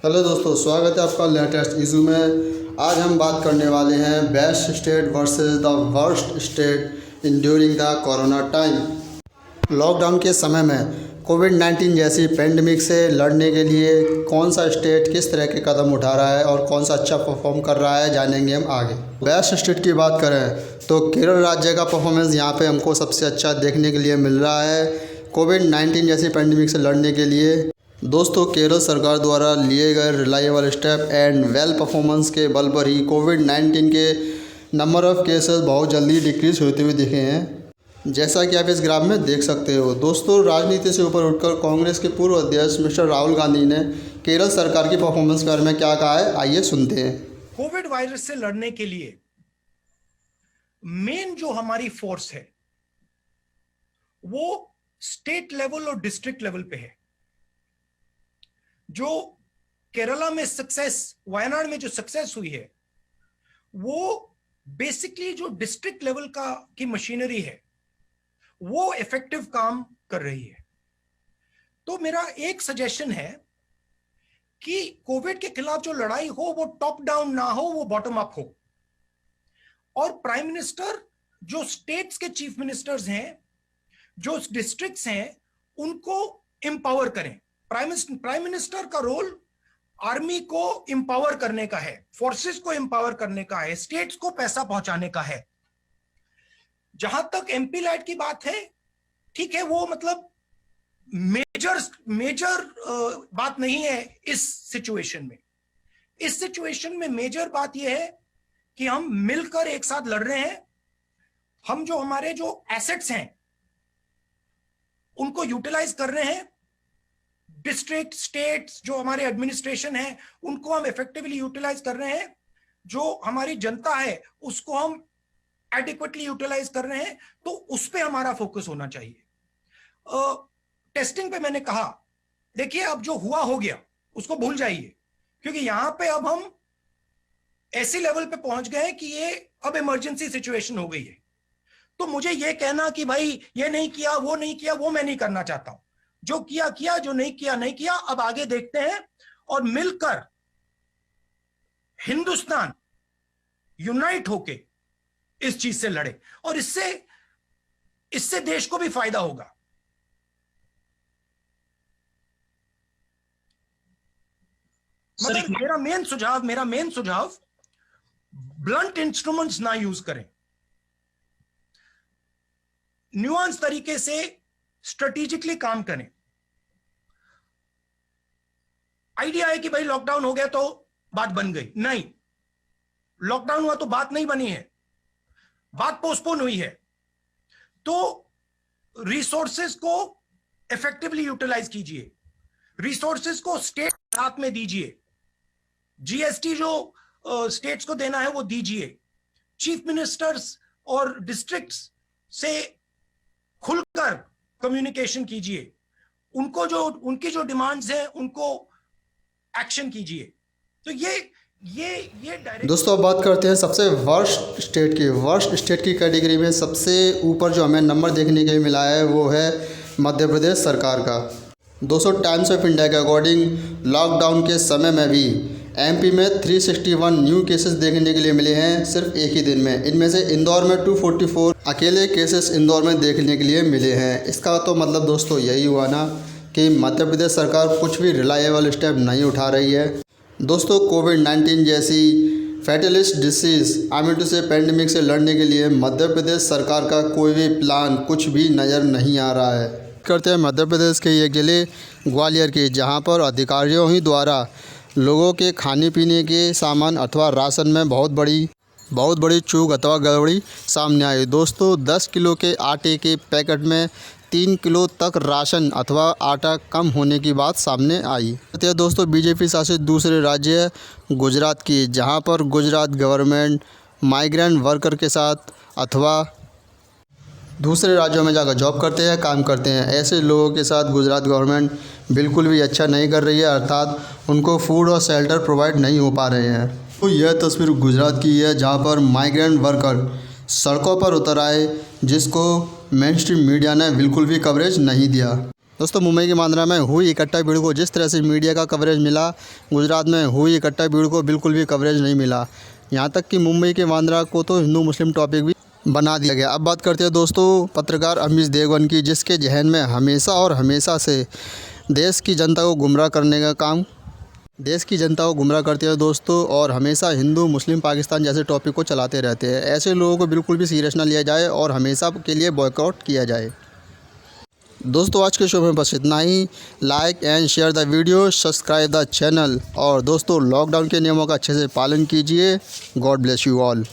Hello दोस्तों, स्वागत है आपका लेटेस्ट इशू में। आज हम बात करने वाले हैं best state versus the worst state in during the corona time. Lockdown के समय में कोविड-19 जैसी पेंडेमिक से लड़ने के लिए कौन सा स्टेट किस तरह के कदम उठा रहा है और कौन सा अच्छा परफॉर्म कर रहा है, जानेंगे हम आगे। बेस्ट स्टेट की बात करें तो केरल राज्य का परफॉर्मेंस यहाँ पे हमको सबसे अच्छा देखने के लिए मिल रहा है कोविड-19 जैसी पेंडेमिक से लड़ने के लिए। दोस्तों, केरल सरकार द्वारा लिए गए reliable step and well performance के बल पर ही कोविड-19 के नंबर ऑफ़ केसेस बहुत जल्दी डिक्रीज होते हुए दिखे हैं, जैसा कि आप इस ग्राफ में देख सकते हो। दोस्तों, राजनीति से ऊपर उठकर कांग्रेस के पूर्व अध्यक्ष मिस्टर राहुल गांधी ने केरल सरकार की परफॉर्मेंस के बारे में क्या कहा है, आइए सुनते हैं। कोविड वायरस से लड़ने के लिए मेन जो हमारी फोर्स है वो स्टेट लेवल और डिस्ट्रिक्ट लेवल पे है। जो केरला में सक्सेस, वायनाड में जो सक्सेस हुई है वो बेसिकली जो डिस्ट्रिक्ट लेवल की मशीनरी है वो इफेक्टिव काम कर रही है। तो मेरा एक सजेशन है कि कोविड के खिलाफ जो लड़ाई हो वो टॉप डाउन ना हो, वो बॉटम अप हो। और प्राइम मिनिस्टर, जो स्टेट्स के चीफ मिनिस्टर्स हैं, जो डिस्ट्रिक्ट्स हैं, उनको एम्पावर करें। प्राइम मिनिस्टर का रोल आर्मी को एम्पावर करने का है, फोर्सेस को एम्पावर करने का है, स्टेट्स को पैसा पहुंचाने का है। जहां तक एमपी लाइट की बात है, ठीक है, वो मतलब मेजर बात नहीं है इस सिचुएशन में। इस सिचुएशन में मेजर बात यह है कि हम मिलकर एक साथ लड़ रहे हैं। हम जो हमारे जो एसेट्स हैं उनको यूटिलाइज कर रहे हैं। डिस्ट्रिक्ट, स्टेट्स, जो हमारे एडमिनिस्ट्रेशन है उनको हम इफेक्टिवली यूटिलाइज कर रहे हैं। जो हमारी जनता है उसको हम एडिक्वेटली यूटिलाइज कर रहे हैं। तो उस पे हमारा फोकस होना चाहिए। टेस्टिंग पे मैंने कहा, देखिए अब जो हुआ हो गया उसको भूल जाइए, क्योंकि यहां पे अब हम ऐसे लेवल पे पहुंच गए कि ये अब इमरजेंसी सिचुएशन हो गई है। तो मुझे ये कहना कि भाई ये नहीं किया, वो नहीं किया, वो मैं नहीं करना चाहता हूं। जो किया किया, जो नहीं किया नहीं किया। अब आगे देखते हैं और मिलकर हिंदुस्तान यूनाइट होके इस चीज से लड़े, और इससे देश को भी फायदा होगा। मतलब मेरा मेन सुझाव ब्लंट इंस्ट्रूमेंट्स ना यूज करें, न्यूआंस तरीके से स्ट्रेटेजिकली काम करें। आइडिया है कि भाई लॉकडाउन हो गया तो बात बन गई, नहीं। लॉकडाउन हुआ तो बात नहीं बनी है, बात पोस्टपोन हुई है। तो रिसोर्सेज को इफेक्टिवली यूटिलाइज कीजिए, रिसोर्सेज को स्टेट हाथ में दीजिए। जीएसटी जो स्टेट्स को देना है वो दीजिए। चीफ मिनिस्टर्स और डिस्ट्रिक्ट्स से खुलकर कम्युनिकेशन कीजिए। उनकी जो डिमांड्स हैं उनको एक्शन कीजिए। तो ये डायरेक्ट। दोस्तों, अब बात करते हैं सबसे वर्स्ट स्टेट की। वर्स्ट स्टेट की कैटेगरी में सबसे ऊपर जो हमें नंबर देखने के लिए मिला है वो है मध्य प्रदेश सरकार का। दोस्तों, टाइम्स ऑफ इंडिया के अकॉर्डिंग लॉकडाउन के समय में भी एमपी में 361 न्यू केसेस देखने के लिए मिले हैं सिर्फ एक ही दिन में। इनमें से इंदौर में 244 अकेले केसेस इंदौर में देखने के लिए मिले हैं। इसका तो मतलब दोस्तों यही हुआ ना कि मध्य प्रदेश सरकार कुछ भी रिलायबल स्टेप नहीं उठा रही है। दोस्तों, कोविड-19 जैसी फैटलिस्ट डिसीज़ से पेंडेमिक से लड़ने के लिए मध्य प्रदेश सरकार का कोई भी प्लान कुछ भी नज़र नहीं आ रहा है। करते हैं मध्य प्रदेश के ये जिले ग्वालियर की, जहाँ पर अधिकारियों ही द्वारा लोगों के खाने पीने के सामान अथवा राशन में बहुत बड़ी चूक अथवा गड़बड़ी सामने आई। दोस्तों, 10 किलो के आटे के पैकेट में 3 किलो तक राशन अथवा आटा कम होने की बात सामने आई। दोस्तों, बीजेपी शासित दूसरे राज्य गुजरात की, जहां पर गुजरात गवर्नमेंट माइग्रेंट वर्कर के साथ अथवा दूसरे राज्यों में जाकर जॉब करते हैं, काम करते हैं, ऐसे लोगों के साथ गुजरात गवर्नमेंट बिल्कुल भी अच्छा नहीं कर रही है, अर्थात उनको फूड और शेल्टर प्रोवाइड नहीं हो पा रहे हैं। तो यह तस्वीर गुजरात की है, जहां पर माइग्रेंट वर्कर सड़कों पर उतर आए, जिसको मेन स्ट्रीम मीडिया ने बिल्कुल भी कवरेज नहीं दिया। दोस्तों मुंबई के मांद्रा में हुई इकट्ठा भीड़ को जिस तरह से मीडिया का कवरेज मिला, गुजरात में हुई इकट्ठा भीड़ को बिल्कुल भी कवरेज नहीं मिला। यहाँ तक कि मुंबई के मांद्रा को तो हिंदू मुस्लिम टॉपिक भी बना दिया गया। अब बात करते हैं दोस्तों पत्रकार अमीश देवगन की, जिसके जहन में हमेशा और हमेशा से देश की जनता को गुमराह करने का काम, देश की जनता को गुमराह करते हैं दोस्तों, और हमेशा हिंदू मुस्लिम पाकिस्तान जैसे टॉपिक को चलाते रहते हैं। ऐसे लोगों को बिल्कुल भी सीरियस ना लिया जाए और हमेशा के लिए बॉयकॉट किया जाए। दोस्तों आज के शो में बस इतना ही। Like and share the video, subscribe the channel, और दोस्तों लॉकडाउन के नियमों का अच्छे से पालन कीजिए। God bless you all.